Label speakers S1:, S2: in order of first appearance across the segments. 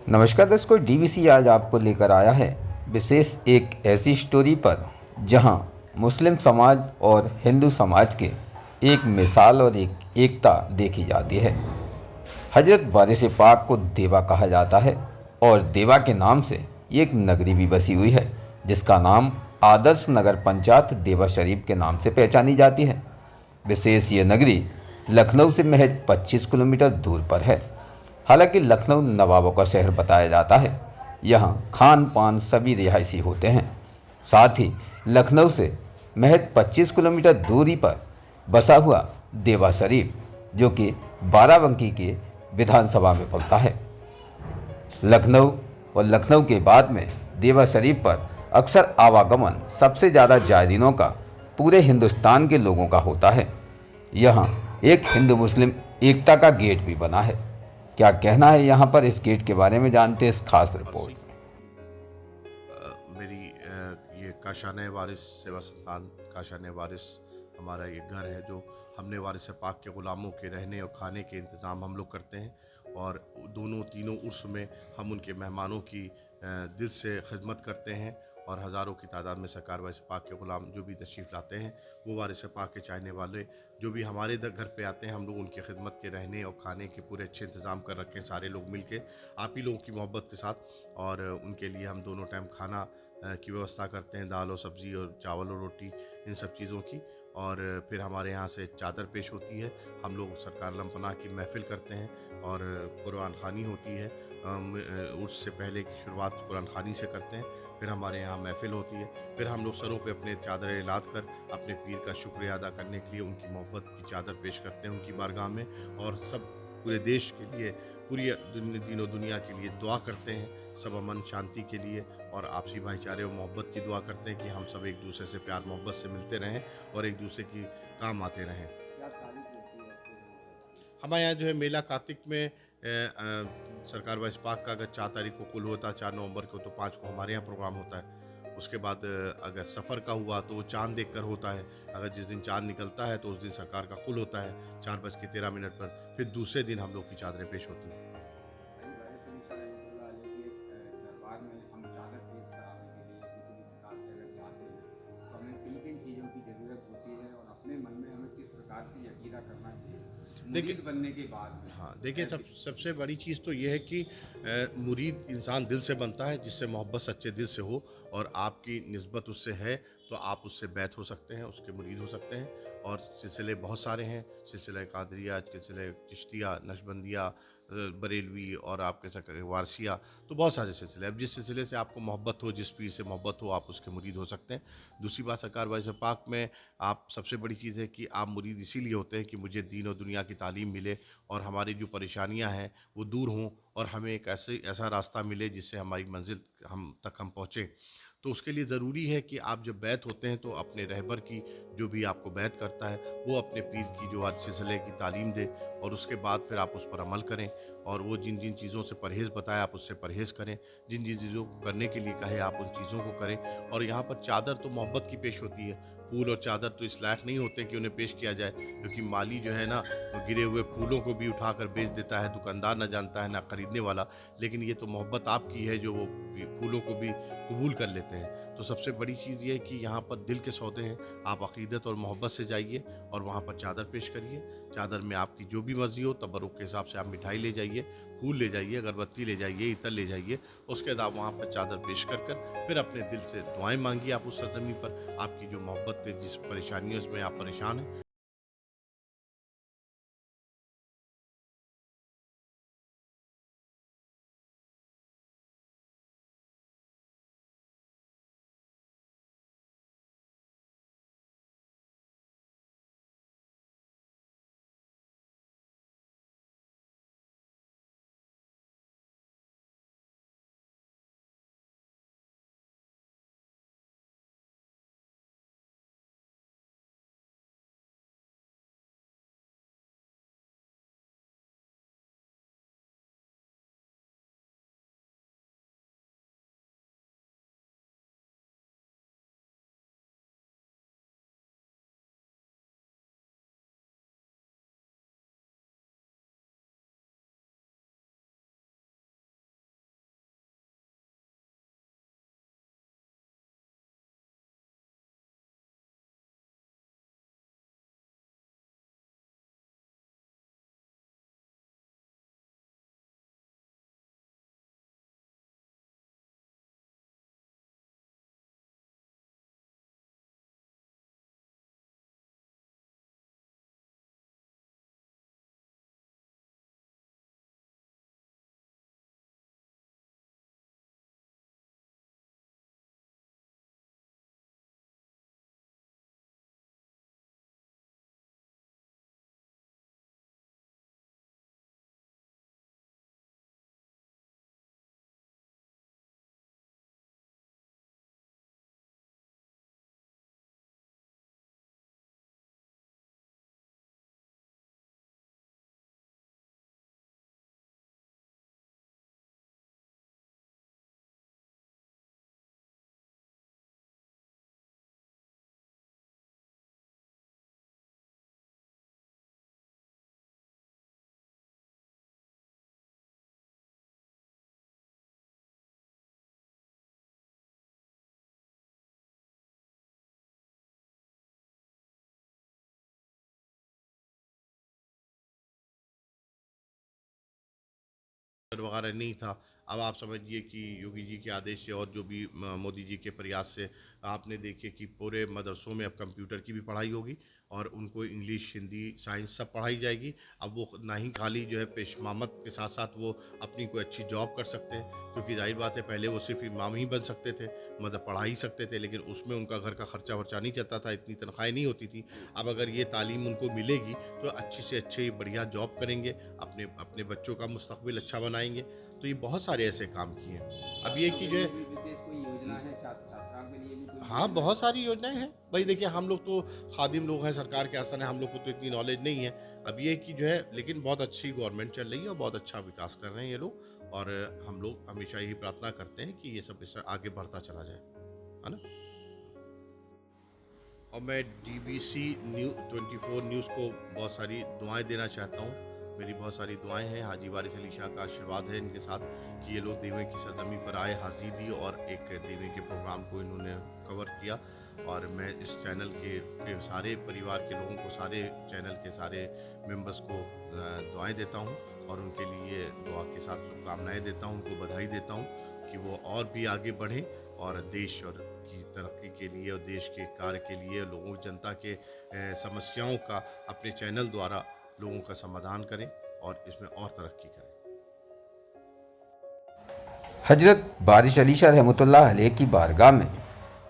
S1: नमस्कार दोस्तों, डीवीसी आज आपको लेकर आया है विशेष एक ऐसी स्टोरी पर जहां मुस्लिम समाज और हिंदू समाज के एक मिसाल और एक एकता देखी जाती है। हजरत वारिस पाक को देवा कहा जाता है और देवा के नाम से एक नगरी भी बसी हुई है जिसका नाम आदर्श नगर पंचायत देवा शरीफ के नाम से पहचानी जाती है। विशेष ये नगरी लखनऊ से महज 25 किलोमीटर दूर पर है। हालांकि लखनऊ नवाबों का शहर बताया जाता है। यहाँ खान पान सभी रिहायशी होते हैं। साथ ही लखनऊ से महज 25 किलोमीटर दूरी पर बसा हुआ देवा शरीफ, जो कि बाराबंकी के विधानसभा में पड़ता है। लखनऊ और लखनऊ के बाद में देवा शरीफ पर अक्सर आवागमन सबसे ज़्यादा जायरीनों का पूरे हिंदुस्तान के लोगों का होता है। यहाँ एक हिंदू मुस्लिम एकता का गेट भी बना है। क्या कहना है यहाँ पर इस गेट के बारे में, जानते हैं इस खास रिपोर्ट में।
S2: मेरी ये काशान वारिस सेवा संस्थान काशान वारिस हमारा ये घर है जो हमने वारिस पाक के ग़ुलामों के रहने और खाने के इंतज़ाम हम लोग करते हैं और दोनों तीनों उर्स में हम उनके मेहमानों की दिल से खिदमत करते हैं और हज़ारों की तादाद में सरकार वारिस पाक के ग़ुलाम जो भी तशरीफ़ लाते हैं वो वारिस पाक के चाहने वाले जो भी हमारे घर पे आते हैं, हम लोग उनकी खिदमत के रहने और खाने के पूरे अच्छे इंतज़ाम कर रखे हैं सारे लोग मिल के आप ही लोगों की मोहब्बत के साथ। और उनके लिए हम दोनों टाइम खाना की व्यवस्था करते हैं, दाल और सब्ज़ी और चावल और रोटी इन सब चीज़ों की। और फिर हमारे यहाँ से चादर पेश होती है, हम लोग सरकार लम्पना की महफ़िल करते हैं और कुरान ख़ानी होती है। उर्स से पहले की शुरुआत कुरान ख़ानी से करते हैं, फिर हमारे यहाँ महफ़िल होती है, फिर हम लोग सरों पे अपने चादरें लाद कर अपने पीर का शुक्रिया अदा करने के लिए उनकी मोहब्बत की चादर पेश करते हैं उनकी बारगाह में। और सब पूरे देश के लिए, पूरी दीनों दुनिया के लिए दुआ करते हैं, सब अमन शांति के लिए और आपसी भाईचारे और मोहब्बत की दुआ करते हैं कि हम सब एक दूसरे से प्यार मोहब्बत से मिलते रहें और एक दूसरे की काम आते रहें। हमारे यहाँ जो है मेला कार्तिक में सरकार वाइस पाक का अगर 4 तारीख को कुल होता है, 4 नवंबर को, तो 5 को हमारे यहाँ प्रोग्राम होता है। उसके बाद अगर सफ़र का हुआ तो वो चाँद देख कर होता है। अगर जिस दिन चाँद निकलता है तो उस दिन सरकार का कुल होता है 4:13 पर। फिर दूसरे दिन हम लोग की चादरें पेश होती हैं। देखिए,
S3: बनने के बाद में
S2: हाँ, देखिए सबसे बड़ी चीज़ तो ये है कि मुरीद इंसान दिल से बनता है, जिससे मोहब्बत सच्चे दिल से हो और आपकी निस्बत उससे है तो आप उससे बैत हो सकते हैं, उसके मुरीद हो सकते हैं। और सिलसिले बहुत सारे हैं, सिलसिला कादरिया, सिलसिला चिश्तिया, नक्शबंदिया, बरेलवी और आप कह सकते हैं वारसिया, तो बहुत सारे सिलसिले। अब जिस सिलसिले से आपको मोहब्बत हो, जिस पीर से मोहब्बत हो, आप उसके मुरीद हो सकते हैं। दूसरी बात, सरकार वारिस पाक में आप सबसे बड़ी चीज़ है कि आप मुरीद इसीलिए होते हैं कि मुझे दीन और दुनिया की तालीम मिले और हमारी जो परेशानियां हैं वो दूर हों और हमें एक ऐसा रास्ता मिले जिससे हमारी मंजिल हम पहुँचें। तो उसके लिए ज़रूरी है कि आप जब बैत होते हैं तो अपने रहबर की, जो भी आपको बैत करता है, वो अपने पीर की जो आज सिलसिले की तालीम दे और उसके बाद फिर आप उस पर अमल करें और वो जिन जिन चीज़ों से परहेज़ बताए आप उससे परहेज़ करें, जिन जिन चीज़ों को करने के लिए कहे आप उन चीज़ों को करें। और यहाँ पर चादर तो मोहब्बत की पेश होती है, फूल और चादर तो इस लायक नहीं होते कि उन्हें पेश किया जाए, क्योंकि माली जो है ना, वो गिरे हुए फूलों को भी उठाकर बेच देता है, दुकानदार ना जानता है ना खरीदने वाला। लेकिन ये तो मोहब्बत आपकी है जो वो फूलों को भी कबूल कर लेते हैं। तो सबसे बड़ी चीज़ ये है कि यहाँ पर दिल के सौदे हैं, आप अक़ीदत और मोहब्बत से जाइए और वहाँ पर चादर पेश करिए। चादर में आपकी जो भी मर्ज़ी हो, तबरुक के हिसाब से आप मिठाई ले जाइए, फूल ले जाइए, अगरबत्ती ले जाइए, इत्र ले जाइए। उसके बाद आप वहाँ पर चादर पेश कर फिर अपने दिल से दुआएं मांगिए आप उस सरज़मीं पर। आपकी जो मोहब्बत है, जिस परेशानियों में आप परेशान हैं, वगैरह नहीं था। अब आप समझिए कि योगी जी के आदेश से और जो भी मोदी जी के प्रयास से आपने देखिए कि पूरे मदरसों में अब कंप्यूटर की भी पढ़ाई होगी और उनको इंग्लिश, हिंदी, साइंस सब पढ़ाई जाएगी। अब वो ना ही खाली जो है पेशमामत के साथ साथ वो अपनी कोई अच्छी जॉब कर सकते हैं, क्योंकि जाहिर बात है पहले वो सिर्फ इमाम ही बन सकते थे, मतलब पढ़ा ही सकते थे, लेकिन उसमें उनका घर का खर्चा वर्चा नहीं चलता था, इतनी तनख्वाहें नहीं होती थी। अब अगर ये तालीम उनको मिलेगी तो अच्छी से अच्छी बढ़िया जॉब करेंगे, अपने अपने बच्चों का मुस्तकबिल अच्छा बनाएंगे। तो ये बहुत सारे ऐसे काम किए हैं। अब ये कि जो है हाँ, बहुत सारी योजनाएं हैं भाई। देखिए हम लोग तो खादिम लोग हैं, सरकार के आसन है, हम लोग को तो इतनी नॉलेज नहीं है। अब ये कि जो है लेकिन बहुत अच्छी गवर्नमेंट चल रही है और बहुत अच्छा विकास कर रहे हैं ये लोग, और हम लोग हमेशा यही प्रार्थना करते हैं कि ये सब इससे आगे बढ़ता चला जाए, है ना। और मैं DBC न्यूज़ 24 न्यूज़ को बहुत सारी दुआएं देना चाहता हूँ। मेरी बहुत सारी दुआएं हैं, हाजी वारिस अली शाह का आशीर्वाद है इनके साथ कि ये लोग देवे की सरजमी पर आए, हाजिरी दी और एक देवे के प्रोग्राम को इन्होंने कवर किया। और मैं इस चैनल के सारे परिवार के लोगों को, सारे चैनल के सारे मेंबर्स को दुआएं देता हूं और उनके लिए दुआ के साथ शुभकामनाएं देता हूं, उनको बधाई देता हूं कि वो और भी आगे बढ़ें और देश और की तरक्की के लिए और देश के कार्य के लिए लोगों, जनता के समस्याओं का अपने चैनल द्वारा लोगों का समाधान करें और इसमें और तरक्की करें।
S1: हजरत वारिस अली शाह रहमतुल्लाह अलैह की बारगाह में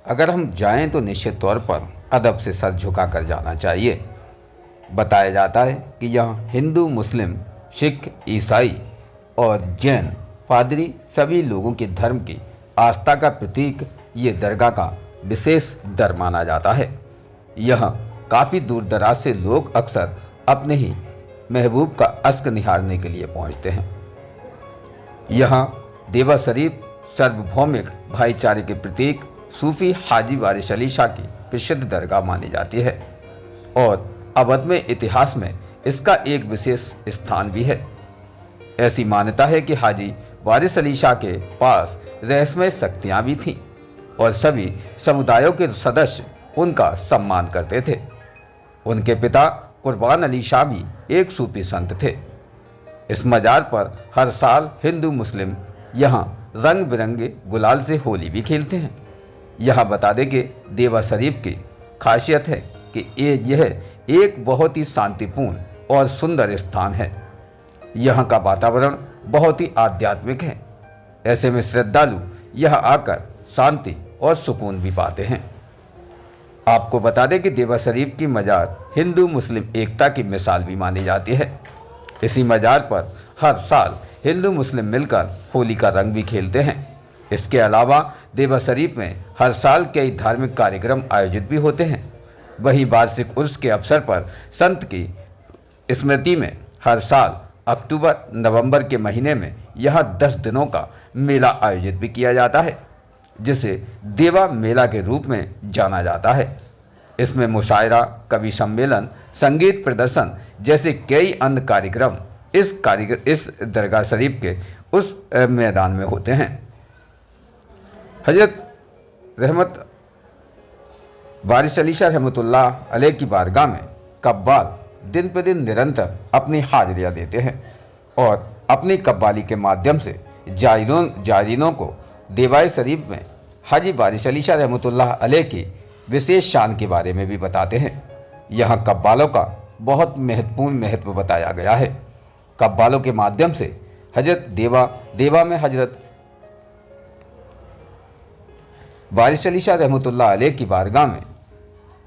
S1: अगर हम जाएं तो निश्चित तौर पर अदब से सर झुका कर जाना चाहिए। बताया जाता है कि यहाँ हिंदू, मुस्लिम, सिख, ईसाई और जैन पादरी सभी लोगों के धर्म की आस्था का प्रतीक ये दरगाह का विशेष दर माना जाता है। यहाँ काफ़ी दूर दराज से लोग अक्सर अपने ही महबूब का अश्क निहारने के लिए पहुँचते हैं। यहाँ देवा शरीफ सार्वभौमिक भाईचारे के प्रतीक सूफी हाजी वारिस अली शाह की प्रसिद्ध दरगाह मानी जाती है और अवध में इतिहास में इसका एक विशेष स्थान भी है। ऐसी मान्यता है कि हाजी वारिस अली शाह के पास रहस्यमय शक्तियाँ भी थीं और सभी समुदायों के सदस्य उनका सम्मान करते थे। उनके पिता कुर्बान अली शाह भी एक सूफी संत थे। इस मजार पर हर साल हिंदू मुस्लिम यहाँ रंग बिरंगे गुलाल से होली भी खेलते हैं। यहाँ बता दें कि देवा शरीफ की खासियत है कि यह एक बहुत ही शांतिपूर्ण और सुंदर स्थान है। यहाँ का वातावरण बहुत ही आध्यात्मिक है। ऐसे में श्रद्धालु यहाँ आकर शांति और सुकून भी पाते हैं। आपको बता दें कि देवा शरीफ की मजार हिंदू मुस्लिम एकता की मिसाल भी मानी जाती है। इसी मजार पर हर साल हिंदू मुस्लिम मिलकर होली का रंग भी खेलते हैं। इसके अलावा देवा शरीफ में हर साल कई धार्मिक कार्यक्रम आयोजित भी होते हैं। वहीं वार्षिक उर्स के अवसर पर संत की स्मृति में हर साल अक्टूबर नवंबर के महीने में यहाँ 10 दिनों का मेला आयोजित भी किया जाता है, जिसे देवा मेला के रूप में जाना जाता है। इसमें मुशायरा, कवि सम्मेलन, संगीत प्रदर्शन जैसे कई अन्य कार्यक्रम इस दरगाह शरीफ के उस मैदान में होते हैं। हजरत रहमत वारिस अली शाह रहमतुल्लाह अलैह की बारगाह में कव्वाल दिन पे दिन निरंतर अपनी हाजिरियाँ देते हैं और अपनी कव्वाली के माध्यम से जायरीनों को देवाए शरीफ में हाजी वारिस अली शाह रहमतुल्लाह अलैह की विशेष शान के बारे में भी बताते हैं। यहाँ कव्वालों का बहुत महत्वपूर्ण महत्व बताया गया है। कव्वालों के माध्यम से हजरत देवा में हजरत वारिस अली शाह रहमतुल्लाह अलैह की बारगाह में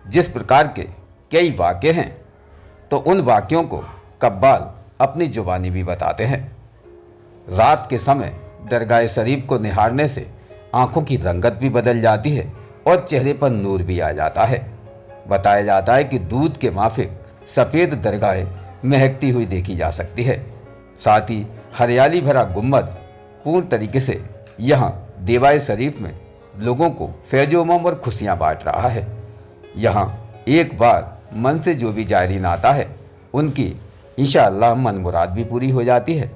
S1: जिस प्रकार के कई वाक़े हैं, तो उन वाक़यों को कव्वाल अपनी जुबानी भी बताते हैं। रात के समय दरगाह शरीफ को निहारने से आँखों की रंगत भी बदल जाती है और चेहरे पर नूर भी आ जाता है। बताया जाता है कि दूध के माफिक सफ़ेद दरगाह महकती हुई देखी जा सकती है। साथ ही हरियाली भरा गुम्बद पूर्ण तरीके से यहाँ देवाए शरीफ में लोगों को फैज़-ओ-अमन और खुशियाँ बांट रहा है। यहाँ एक बार मन से जो भी जायरीन आता है, उनकी इंशाअल्लाह मन मुराद भी पूरी हो जाती है।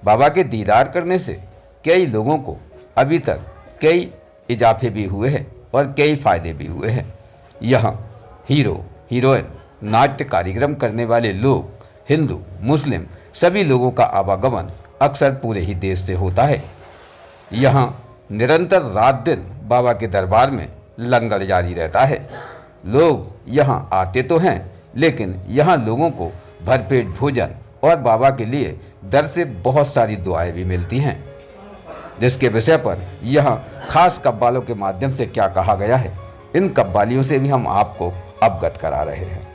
S1: बाबा के दीदार करने से कई लोगों को अभी तक कई इजाफे भी हुए हैं और कई फ़ायदे भी हुए हैं। यहाँ हीरो, हीरोइन, नाट्य कार्यक्रम करने वाले लोग, हिंदू, मुस्लिम सभी लोगों का आवागमन अक्सर पूरे ही देश से होता है। यहाँ निरंतर रात दिन बाबा के दरबार में लंगर जारी रहता है। लोग यहाँ आते तो हैं, लेकिन यहाँ लोगों को भरपेट भोजन और बाबा के लिए दर से बहुत सारी दुआएं भी मिलती हैं, जिसके विषय पर यहाँ खास कव्वालों के माध्यम से क्या कहा गया है, इन कव्वालियों से भी हम आपको अवगत करा रहे हैं।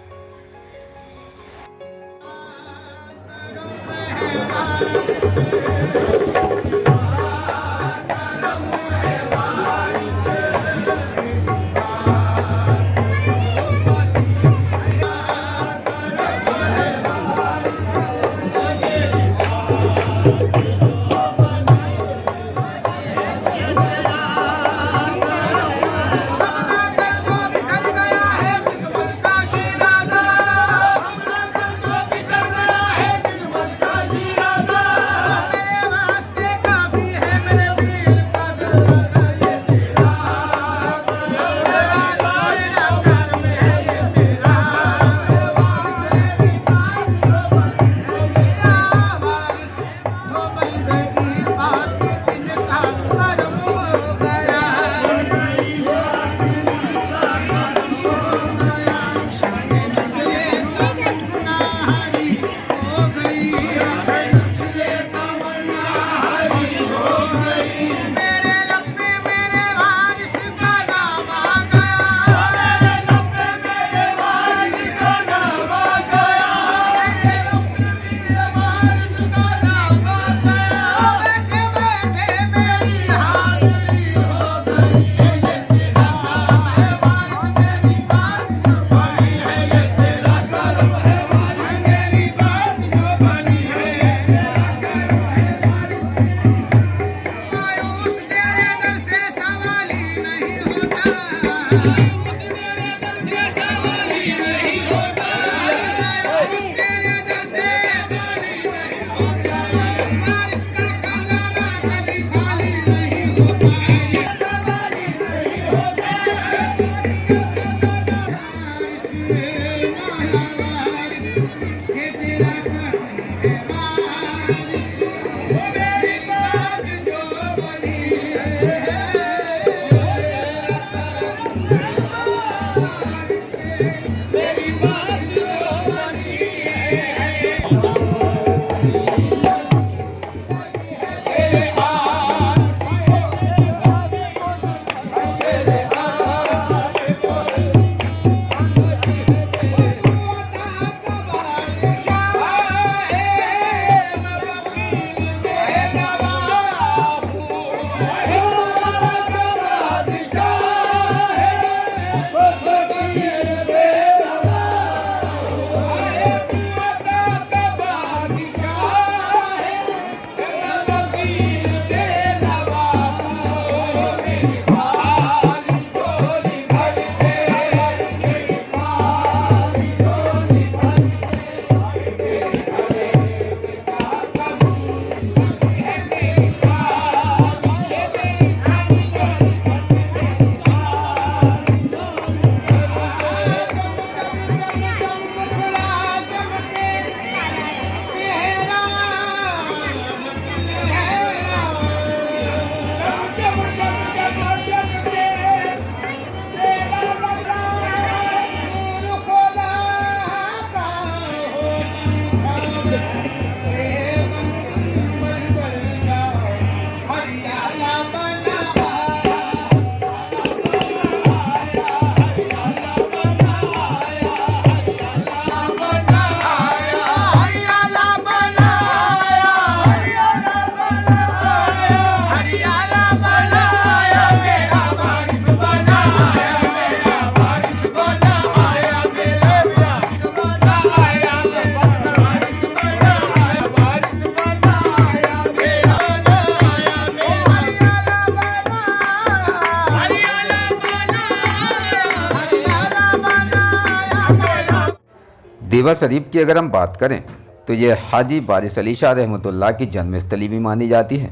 S1: देवा शरीफ की अगर हम बात करें तो यह हाजी बारिश अली शाह रहमतुल्लाह की जन्मस्थली भी मानी जाती है,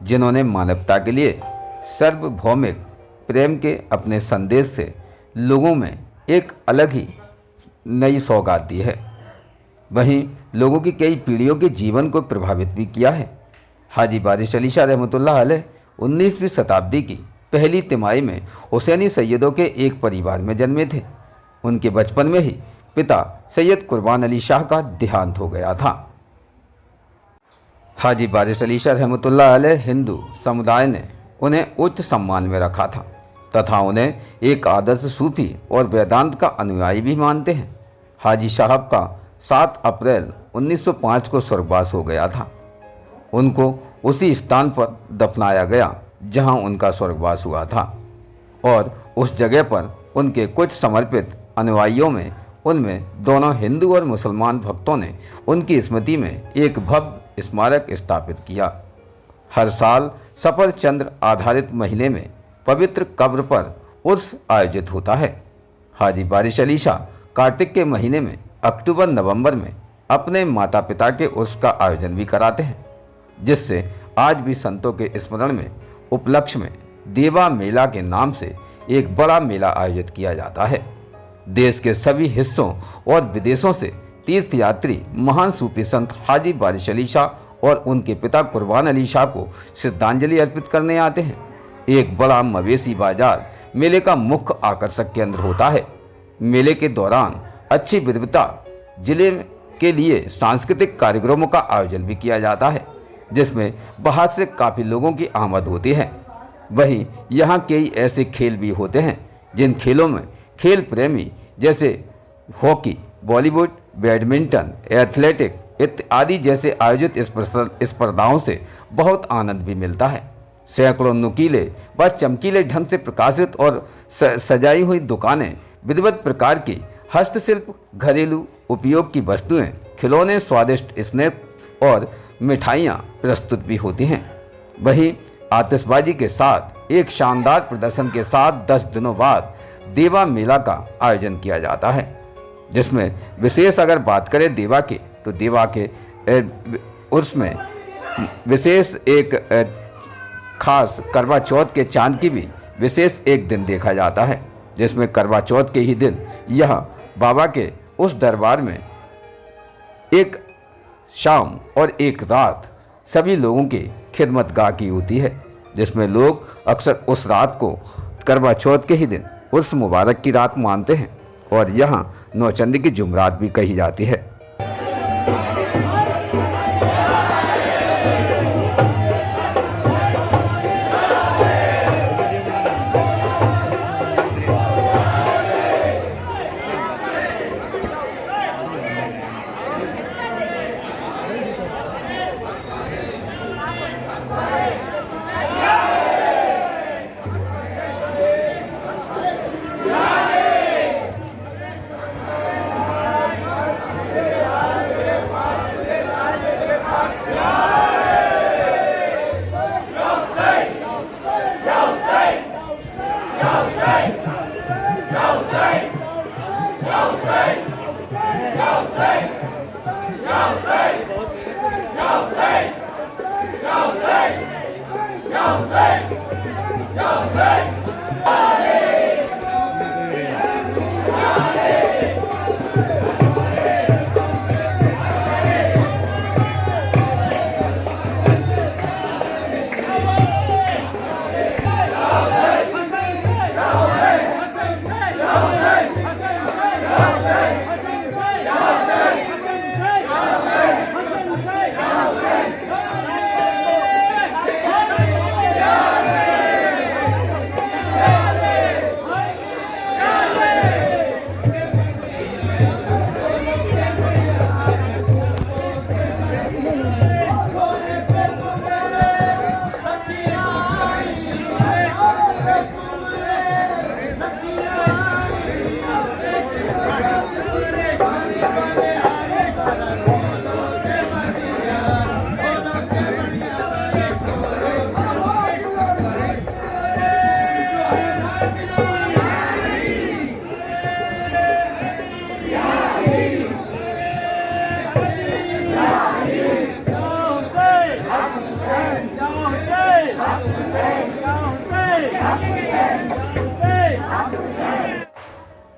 S1: जिन्होंने मानवता के लिए सार्वभौमिक प्रेम के अपने संदेश से लोगों में एक अलग ही नई सौगात दी है। वहीं लोगों की कई पीढ़ियों के जीवन को प्रभावित भी किया है। हाजी बारिश अली शाह रहमतुल्लाह अलैह 19वीं शताब्दी की पहली तिमाही में हुसैनी सैयदों के एक परिवार में जन्मे थे। उनके बचपन में ही पिता सैयद कुर्बान अली शाह का देहांत हो गया था। हाजी बारिश अली शाह रहमतुल्लाह अलैह हिंदू समुदाय ने उन्हें उच्च सम्मान में रखा था तथा उन्हें एक आदर्श सूफी और वेदांत का अनुयायी भी मानते हैं। हाजी साहब का 7 अप्रैल 1905 को स्वर्गवास हो गया था। उनको उसी स्थान पर दफनाया गया जहां उनका स्वर्गवास हुआ था और उस जगह पर उनके कुछ समर्पित अनुयायियों में उनमें दोनों हिंदू और मुसलमान भक्तों ने उनकी स्मृति में एक भव्य स्मारक स्थापित किया। हर साल सफर चंद्र आधारित महीने में पवित्र कब्र पर उर्स आयोजित होता है। हाजी बारिश अली शाह कार्तिक के महीने में अक्टूबर नवंबर में अपने माता पिता के उर्स का आयोजन भी कराते हैं, जिससे आज भी संतों के स्मरण में उपलक्ष्य में देवा मेला के नाम से एक बड़ा मेला आयोजित किया जाता है। देश के सभी हिस्सों और विदेशों से तीर्थयात्री महान सूफी संत हाजी बारिश अली शाह और उनके पिता कुर्बान अली शाह को श्रद्धांजलि अर्पित करने आते हैं। एक बड़ा मवेशी बाजार मेले का मुख्य आकर्षक केंद्र होता है। मेले के दौरान अच्छी विविधता जिले के लिए सांस्कृतिक कार्यक्रमों का आयोजन भी किया जाता है, जिसमें बाहर से काफ़ी लोगों की आमद होती है। वहीं यहाँ कई ऐसे खेल भी होते हैं जिन खेलों में खेल प्रेमी जैसे हॉकी, बॉलीवुड, बैडमिंटन, एथलेटिक इत्यादि जैसे आयोजित स्पर्धाओं से बहुत आनंद भी मिलता है। सैकड़ों नुकीले व चमकीले ढंग से प्रकाशित और सजाई हुई दुकानें विविध प्रकार की हस्तशिल्प, घरेलू उपयोग की वस्तुएं, खिलौने, स्वादिष्ट स्नैक और मिठाइयाँ प्रस्तुत भी होती हैं। वहीं आतिशबाजी के साथ एक शानदार प्रदर्शन के साथ 10 दिनों बाद देवा मेला का आयोजन किया जाता है, जिसमें विशेष अगर बात करें देवा की तो देवा के उर्स में विशेष एक खास करवा चौथ के चांद की भी विशेष एक दिन देखा जाता है, जिसमें करवा चौथ के ही दिन यह बाबा के उस दरबार में एक शाम और एक रात सभी लोगों की खिदमतगाह की होती है, जिसमें लोग अक्सर उस रात को करवा चौथ के ही दिन उर्स मुबारक की रात मानते हैं और यहाँ नौचंदी की जुमरात भी कही जाती है।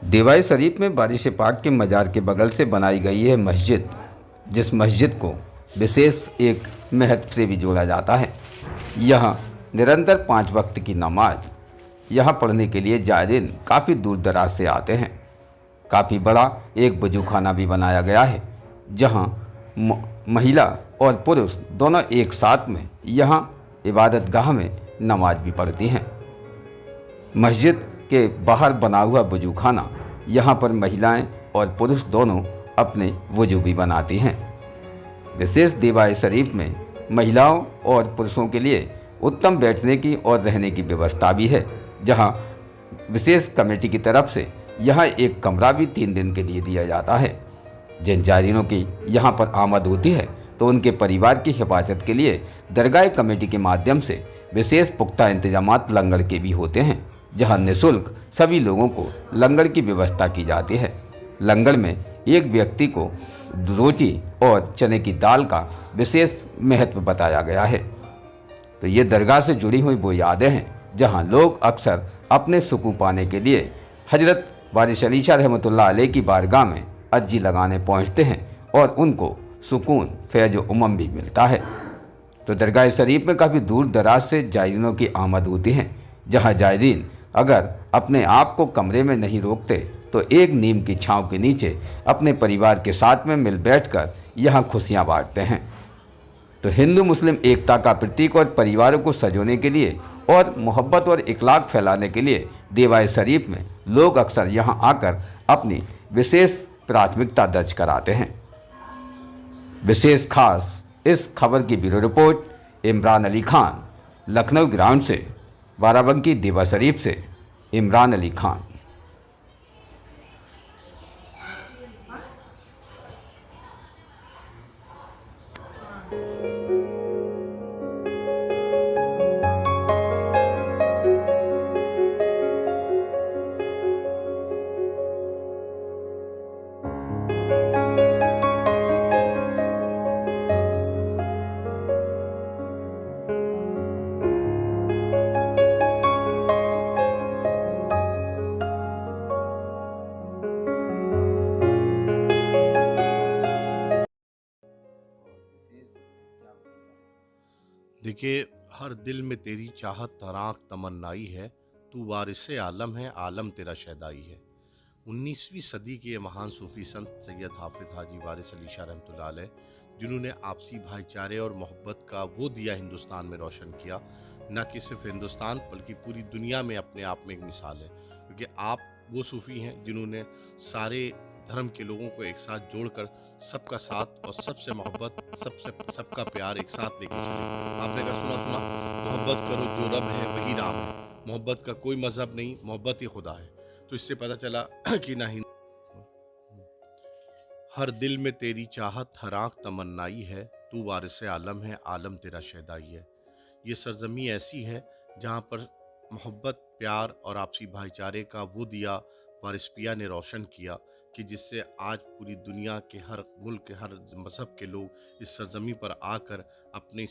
S1: देवाई शरीफ में बारिश पाक के मज़ार के बगल से बनाई गई है मस्जिद जिस मस्जिद को विशेष एक महत्व से भी जोड़ा जाता है। यहाँ निरंतर 5 वक्त की नमाज यहाँ पढ़ने के लिए जायरीन काफ़ी दूर दराज से आते हैं। काफ़ी बड़ा एक वजूखाना भी बनाया गया है, जहाँ महिला और पुरुष दोनों एक साथ में यहाँ इबादतगाह में नमाज भी पढ़ती हैं। मस्जिद के बाहर बना हुआ वजूखाना, यहाँ पर महिलाएं और पुरुष दोनों अपने वजू भी बनाती हैं। विशेष दीवार शरीफ में महिलाओं और पुरुषों के लिए उत्तम बैठने की और रहने की व्यवस्था भी है, जहाँ विशेष कमेटी की तरफ से यहाँ एक कमरा भी 3 दिन के लिए दिया जाता है। जिन जायरीनों की यहाँ पर आमद होती है तो उनके परिवार की हिफाजत के लिए दरगाह कमेटी के माध्यम से विशेष पुख्ता इंतजामात लंगर के भी होते हैं, जहाँ निःशुल्क सभी लोगों को लंगर की व्यवस्था की जाती है। लंगर में एक व्यक्ति को रोटी और चने की दाल का विशेष महत्व बताया गया है। तो ये दरगाह से जुड़ी हुई वो यादें हैं जहाँ लोग अक्सर अपने सुकून पाने के लिए हजरत वारिस अली शाह रहमतुल्लाह अलैह की बारगाह में अर्जी लगाने पहुँचते हैं और उनको सुकून फैज़ उमम भी मिलता है। तो दरगाह शरीफ में काफ़ी दूर दराज से जायरीनों की आमद होती है, जहाँ जायरीन अगर अपने आप को कमरे में नहीं रोकते तो एक नीम की छांव के नीचे अपने परिवार के साथ में मिल बैठकर यहाँ खुशियाँ बांटते हैं। तो हिंदू मुस्लिम एकता का प्रतीक और परिवारों को सजोने के लिए और मोहब्बत और इखलाक फैलाने के लिए दीवार शरीफ में लोग अक्सर यहाँ आकर अपनी विशेष प्राथमिकता दर्ज कराते हैं। विशेष खास इस खबर की bureau report Imran Ali Khan, Lucknow ground से। बाराबंकी दीवार शरीफ से इमरान अली खान।
S2: देखिए, हर दिल में तेरी चाहत तराक तमन्नाई है, तू वारिस आलम है, आलम तेरा शहदाई है। 19वीं सदी के ये महान सूफी संत सैयद हाफिज हाजी वारिस अली शाह रहमतुल्लाह अलैह, जिन्होंने आपसी भाईचारे और मोहब्बत का वो दिया हिंदुस्तान में रोशन किया, न कि सिर्फ हिंदुस्तान बल्कि पूरी दुनिया में अपने आप में एक मिसाल है। क्योंकि आप वो सूफी हैं जिन्होंने सारे धर्म के लोगों को एक साथ जोड़कर सबका साथ और सबसे मोहब्बत, सबका प्यार एक साथ लेकर चले। आपने कहा सुना मोहब्बत करो जो रब है वही राम है। मोहब्बत का कोई मजहब नहीं, मोहब्बत ही खुदा है। तो इससे पता चला कि ना ही हर दिल में तेरी चाहत हर आँख तमन्नाई है, तू वारिस आलम है, आलम तेरा शहदाई है। ये सरजमी ऐसी है जहाँ पर मोहब्बत, प्यार और आपसी भाईचारे का वो दिया वारिस पिया ने रोशन किया कि जिससे आज पूरी दुनिया के हर मुल्क के हर मज़हब के लोग इस सरजमी पर आकर अपनी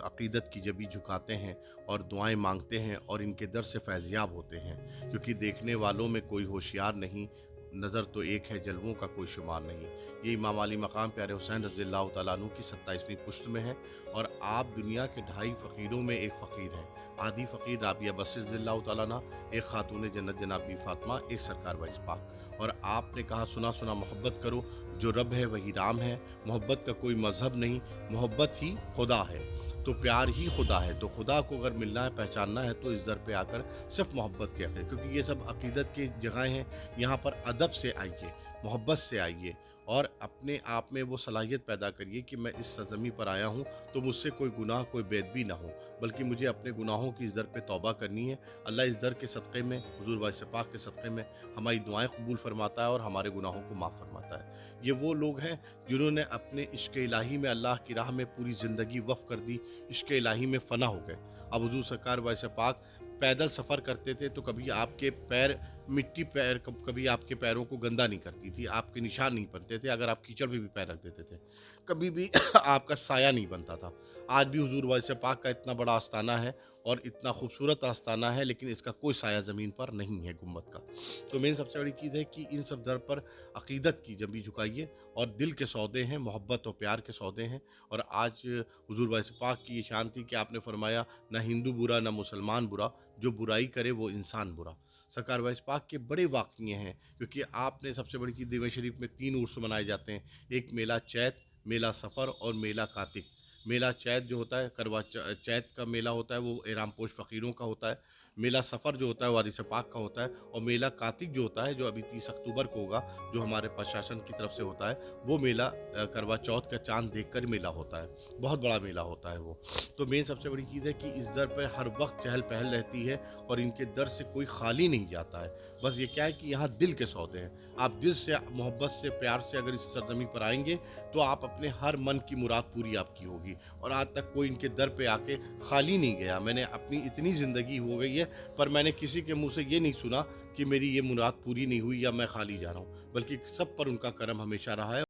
S2: अक़ीदत की जबी झुकाते हैं और दुआएं मांगते हैं और इनके दर से फैज़याब होते हैं। क्योंकि देखने वालों में कोई होशियार नहीं, नज़र तो एक है, जलवों का कोई शुमार नहीं। ये इमाम अली मकाम प्यारे हुसैन रज़ियल्लाहु तआला अन्हु की 27वीं पुश्त में है और आप दुनिया के 2.5 फ़कीरों में एक फ़कीर हैं। आदि फ़कीर राबिया बसरी रज़ियल्लाहु तआला अन्हा, एक खातून जन्नत जनाब बी फातिमा, एक सरकार वाइस पाक। और आपने कहा सुना मोहब्बत करो जो रब है वही राम है। मोहब्बत का कोई मज़हब नहीं, मोहब्बत ही खुदा है। तो प्यार ही खुदा है। तो खुदा को अगर मिलना है, पहचानना है तो इस दर पे आकर सिर्फ मोहब्बत के आकर, क्योंकि ये सब अकीदत की जगहें हैं। यहाँ पर अदब से आइए, मोहब्बत से आइए और अपने आप में वो सलाहियत पैदा करिए कि मैं इस सरज़मी पर आया हूँ तो मुझसे कोई गुनाह, कोई बेदबी ना हो, बल्कि मुझे अपने गुनाहों की इस दर पे तौबा करनी है। अल्लाह इस दर के सदक़े में, हुज़ूर वारिस पाक के सदक़े में हमारी दुआएं कबूल फरमाता है और हमारे गुनाहों को माफ़ फरमाता है। ये वो लोग हैं जिन्होंने अपने इश्क़ इलाही में, अल्लाह की राह में पूरी ज़िंदगी वफ़ कर दी, इश्क़ इलाही में फ़ना हो गए। अब हुज़ूर सरकार वारिस पाक पैदल सफ़र करते थे तो कभी आपके पैर मिट्टी पैर कभी आपके पैरों को गंदा नहीं करती थी, आपके निशान नहीं बनते थे अगर आप कीचड़ में भी पैर रख देते थे। कभी भी आपका साया नहीं बनता था। आज भी हुज़ूर वारिस पाक का इतना बड़ा आस्ताना है और इतना खूबसूरत आस्ताना है, लेकिन इसका कोई साया ज़मीन पर नहीं है गुंबद का। तो मेन सबसे बड़ी चीज़ है कि इन सब दर पर अक़ीदत की जबी झुकाइए और दिल के सौदे हैं, मोहब्बत और प्यार के सौदे हैं। और आज हुज़ूर वारिस पाक की ये शान थी कि आपने फरमाया, ना हिंदू बुरा, ना मुसलमान बुरा, जो बुराई करे वो इंसान बुरा। सरकार वारिस पाक के बड़े वाक़िए हैं, क्योंकि आपने सबसे बड़ी चीज़, दीवान शरीफ में 3 उर्स मनाए जाते हैं। एक मेला चैत, मेला सफ़र और मेला कातिक। मेला चैत जो होता है, चैत का मेला होता है, वो एहरामपोश फ़कीरों का होता है। मेला सफ़र जो होता है वारिस पाक का होता है। और मेला कातिक जो होता है, जो अभी 30 अक्टूबर को होगा, जो हमारे प्रशासन की तरफ से होता है, वो मेला करवा चौथ का चाँद देखकर मेला होता है। बहुत बड़ा मेला होता है वो। तो मेन सबसे बड़ी चीज़ है कि इस दर पे हर वक्त चहल-पहल रहती है और इनके दर से कोई खाली नहीं जाता है। बस ये क्या है कि यहाँ दिल के सौदे हैं। आप दिल से, मोहब्बत से, प्यार से अगर इस सरज़मीं पर आएँगे, तो आप अपने हर मन की मुराद पूरी आपकी होगी। और आज तक कोई इनके दर पे आके खाली नहीं गया। मैंने अपनी इतनी ज़िंदगी हो गई है, पर मैंने किसी के मुँह से ये नहीं सुना कि मेरी ये मुराद पूरी नहीं हुई या मैं खाली जा रहा हूँ, बल्कि सब पर उनका करम हमेशा रहा है।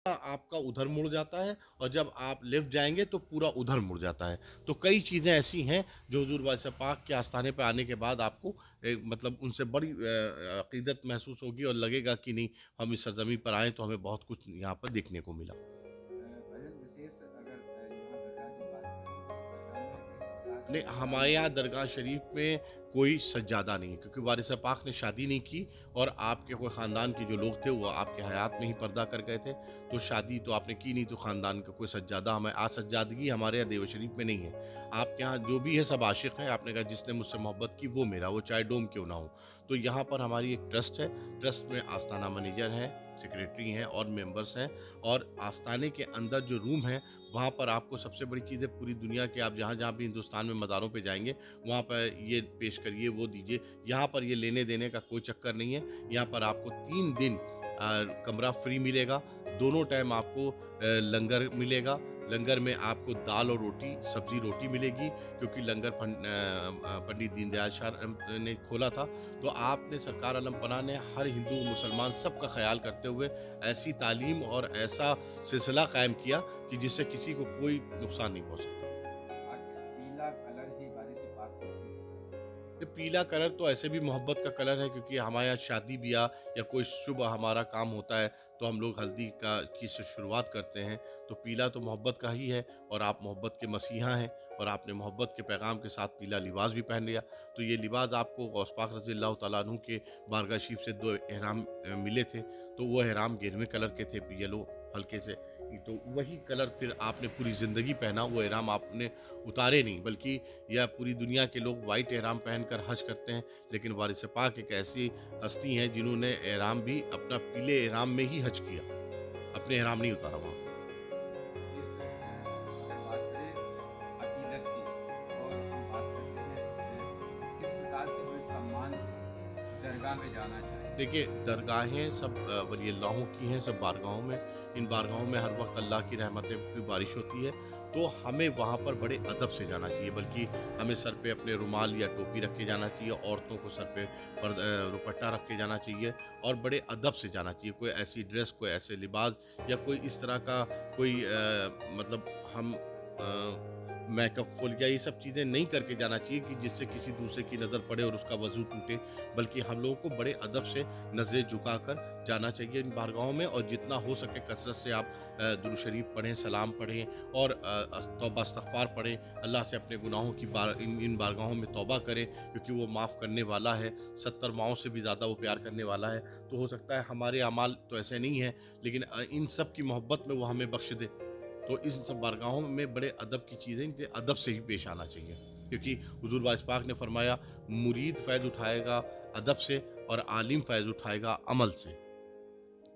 S2: आपका उधर मुड़ जाता है और जब आप लेफ्ट जाएँगे तो पूरा उधर मुड़ जाता है। तो कई चीज़ें ऐसी हैं जो हुज़ूर वारिस पाक के आस्थाने पे आने के बाद आपको मतलब उनसे बड़ी अक़ीदत महसूस होगी और लगेगा कि नहीं, हम इस सरज़मीं पर आए तो हमें बहुत कुछ यहाँ पर देखने को मिला।
S1: भजन विशेष अगर यहाँ दरगाह की बात करें तो दरगाह में किस प्रकार
S2: नहीं,
S1: से
S2: हमारे यहाँ दरगाह शरीफ में कोई सज्जादा नहीं है, क्योंकि वारिस पाक ने शादी नहीं की और आपके कोई ख़ानदान के जो लोग थे वो आपके हयात में ही पर्दा कर गए थे। तो शादी तो आपने की नहीं, तो ख़ानदान का कोई सज्जादा हमें आज सज्जादगी हमारे यहाँ देव शरीफ में नहीं है। आपके यहाँ जो भी है सब आशिक हैं। आपने कहा जिसने मुझसे मोहब्बत की वो मेरा, वो चाहे डोम क्यों ना हो। तो यहाँ पर हमारी एक ट्रस्ट है। ट्रस्ट में आस्थाना मैनेजर हैं, सेक्रेटरी हैं और मेंबर्स हैं। और आस्थाने के अंदर जो रूम है, वहाँ पर आपको सबसे बड़ी चीज़ है, पूरी दुनिया के आप जहाँ-जहाँ भी हिंदुस्तान में मज़ारों पे जाएँगे, वहाँ पर ये पेश करिए, वो दीजिए। यहाँ पर ये लेने-देने का कोई चक्कर नहीं है। यहाँ पर आपको 3 दिन कमरा फ्री मिलेगा। दोनों टाइम आपको लंगर मिलेगा। लंगर में आपको दाल और रोटी, सब्जी रोटी मिलेगी, क्योंकि लंगर पंडित दीनदयाल शाह ने खोला था। तो आपने, सरकार आलम पनाह ने हर हिंदू मुसलमान सबका ख्याल करते हुए ऐसी तालीम और ऐसा सिलसिला कायम किया कि जिससे किसी को कोई नुकसान नहीं पहुंच सकता।
S1: पीला कलर ही बारिश पाक को
S2: ये पीला कलर तो ऐसे भी मोहब्बत का कलर है, क्योंकि हमारे यहाँ शादी ब्याह या कोई शुभ हमारा काम होता है तो हम लोग हल्दी की से शुरुआत करते हैं। तो पीला तो मोहब्बत का ही है, और आप मोहब्बत के मसीहा हैं, और आपने मोहब्बत के पैगाम के साथ पीला लिबास भी पहन लिया। तो ये लिबास आपको गौस पाक रज़ी अल्लाह तआला अन्हु के बारगाह शरीफ से 2 एहराम मिले थे। तो वो एहराम गेरुए कलर के थे, येलो हल्के से। तो वही कलर फिर आपने पूरी ज़िंदगी पहना। वो एहराम आपने उतारे नहीं, बल्कि यह पूरी दुनिया के लोग वाइट एहराम पहनकर हज करते हैं, लेकिन वारिस पाक एक ऐसी हस्ती हैं जिन्होंने एहराम भी अपना पीले एहराम में ही हज किया, अपने एहराम नहीं उतारा वहाँ।
S1: बात करें अकीदत की, और हम बात करते हैं किस प्रकार से हमें सम्मान से दरगाह में जाना चाहिए।
S2: देखिए, दरगाहें सब वली अल्लाहों की हैं, सब बारगाहों में। इन बारगाहों में हर वक्त अल्लाह की रहमतें की बारिश होती है। तो हमें वहाँ पर बड़े अदब से जाना चाहिए, बल्कि हमें सर पे अपने रुमाल या टोपी रख के जाना चाहिए। औरतों को सर पे दुपट्टा रख के जाना चाहिए, और बड़े अदब से जाना चाहिए। कोई ऐसी ड्रेस, कोई ऐसे लिबास, या कोई इस तरह का कोई मतलब हम मेकअप फुल या ये सब चीज़ें नहीं करके जाना चाहिए कि जिससे किसी दूसरे की नज़र पड़े और उसका वजू टूटे। बल्कि हम लोगों को बड़े अदब से नज़रें झुकाकर जाना चाहिए इन बारगाहों में, और जितना हो सके कसरत से आप दुरूद शरीफ पढ़ें, सलाम पढ़ें, और तौबा इस्तग़फ़ार पढ़ें। अल्लाह से अपने गुनाहों की इन बारगाहों में तौबा करें, क्योंकि वो माफ़ करने वाला है। 70 माओं से भी ज़्यादा वो प्यार करने वाला है। तो हो सकता है हमारे अमाल तो ऐसे नहीं हैं, लेकिन इन सब की मोहब्बत में वो हमें बख्श दे। तो इस सब बारगाहों में बड़े अदब की चीज़ें, इनसे अदब से ही पेश आना चाहिए, क्योंकि हुज़ूर वारिस पाक ने फरमाया, मुरीद फ़ैज़ उठाएगा अदब से, और आलिम फ़ैज़ उठाएगा अमल से।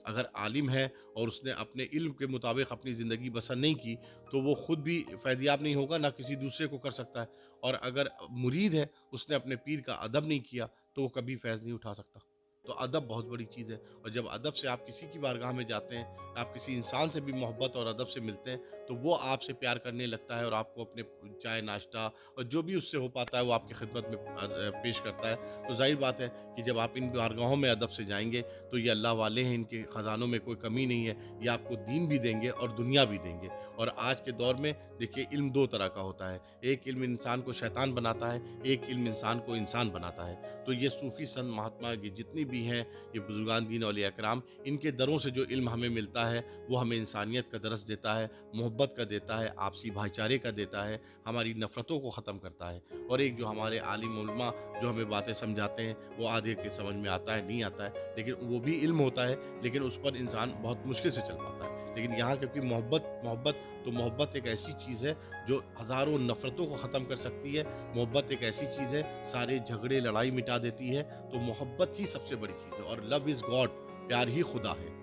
S2: अगर आलिम है और उसने अपने इल्म के मुताबिक अपनी ज़िंदगी बसर नहीं की, तो वो ख़ुद भी फ़ैज़याब नहीं होगा, ना किसी दूसरे को कर सकता है। और अगर मुरीद है, उसने अपने पीर का अदब नहीं किया, तो वो कभी फ़ैज़ नहीं उठा सकता। तो अदब बहुत बड़ी चीज़ है, और जब अदब से आप किसी की बारगाह में जाते हैं, आप किसी इंसान से भी मोहब्बत और अदब से मिलते हैं, तो वो आपसे प्यार करने लगता है, और आपको अपने चाय नाश्ता और जो भी उससे हो पाता है वो आपकी खिदमत में पेश करता है। तो ज़ाहिर बात है कि जब आप इन बारगाहों में अदब से जाएंगे, तो ये अल्लाह वाले हैं, इनके ख़जानों में कोई कमी नहीं है। ये आपको दीन भी देंगे और दुनिया भी देंगे। और आज के दौर में देखिए, इल्म 2 तरह का होता है। एक इल्म इंसान को शैतान बनाता है, एक इल्म इंसान को इंसान बनाता है। तो ये सूफ़ी संत महात्मा की जितनी भी हैं, ये बुजुर्गान दीन औलिया कराम, इनके दरों से जो इल्म हमें मिलता है, वो हमें इंसानियत का दरस देता है, मोहब्बत का देता है, आपसी भाईचारे का देता है, हमारी नफ़रतों को ख़त्म करता है। और एक जो हमारे आलिम उलमा जो हमें बातें समझाते हैं, वो आधे के समझ में आता है, नहीं आता है, लेकिन वो भी इल्म होता है, लेकिन उस पर इंसान बहुत मुश्किल से चल पाता है। लेकिन यहाँ क्योंकि मोहब्बत एक ऐसी चीज़ है जो हज़ारों नफ़रतों को ख़त्म कर सकती है। मोहब्बत एक ऐसी चीज़ है, सारे झगड़े लड़ाई मिटा देती है। तो मोहब्बत ही सबसे बड़ी चीज़ है, और लव इज़ गॉड, प्यार ही खुदा है।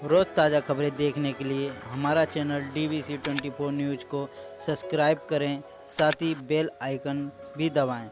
S3: रोज़ ताज़ा खबरें देखने के लिए हमारा चैनल DVC 24 न्यूज़ को सब्सक्राइब करें, साथ ही बेल आइकन भी दबाएं।